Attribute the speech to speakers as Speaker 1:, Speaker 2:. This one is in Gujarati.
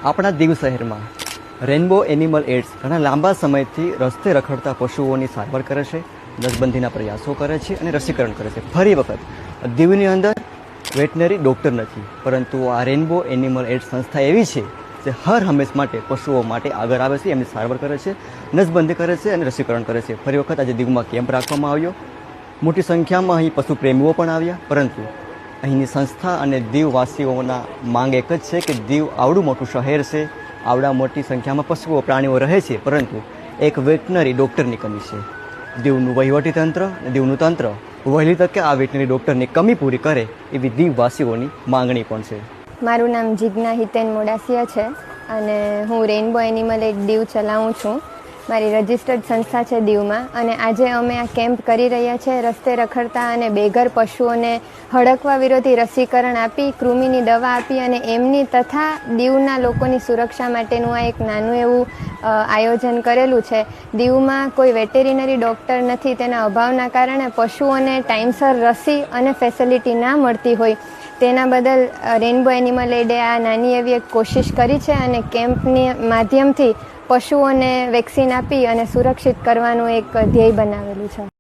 Speaker 1: આપણા દીવ શહેરમાં રેનબો એનિમલ એડ્સ ઘણા લાંબા સમયથી રસ્તે રખડતા પશુઓની સારવાર કરે છે, નસબંધીના પ્રયાસો કરે છે અને રસીકરણ કરે છે. ફરી વખત દીવની અંદર વેટનરી ડૉક્ટર નથી, પરંતુ આ રેનબો એનિમલ એડ્સ સંસ્થા એવી છે જે હર હંમેશ માટે પશુઓ માટે આગળ આવે છે, એમની સારવાર કરે છે, નસબંધી કરે છે અને રસીકરણ કરે છે. ફરી વખત આજે દીવમાં કેમ્પ રાખવામાં આવ્યો. મોટી સંખ્યામાં અહીં પશુ પ્રેમીઓ પણ આવ્યા, પરંતુ અહીંની સંસ્થા અને દીવવાસીઓના માંગ એક જ છે કે દીવ આવડું મોટું શહેર છે, આવડા મોટી સંખ્યામાં પશુઓ પ્રાણીઓ રહે છે, પરંતુ એક વેટનરી ડૉક્ટરની કમી છે. દીવનું વહીવટી તંત્ર અને દીવનું તંત્ર વહેલી તકે આ વેટનરી ડૉક્ટરની કમી પૂરી કરે એવી દીવવાસીઓની માંગણી પણ છે.
Speaker 2: મારું નામ જીજ્ઞા હિતેન મોડાસિયા છે અને હું રેનબો એનિમલ એડ દીવ ચલાવું છું. મારી રજિસ્ટર્ડ સંસ્થા છે દીવમાં, અને આજે અમે આ કેમ્પ કરી રહ્યા છે રસ્તે રખડતા અને બેઘર પશુઓને હડકવા વિરોધી રસીકરણ આપી, કૃમિની દવા આપી અને એમની તથા દીવના લોકોની સુરક્ષા માટેનું આ એક નાનું એવું આયોજન કરેલું છે. દીવમાં કોઈ વેટેરિનરી ડૉક્ટર નથી, તેના અભાવના કારણે પશુઓને ટાઈમસર રસી અને ફેસિલિટી ના મળતી હોય, તેના બદલ રેનબો એનિમલ એડે આ નાની એવી એક કોશિશ કરી છે અને કેમ્પની માધ્યમથી પશુઓને વેક્સિન આપી અને સુરક્ષિત કરવાનું એક ધ્યેય બનાવેલું છે.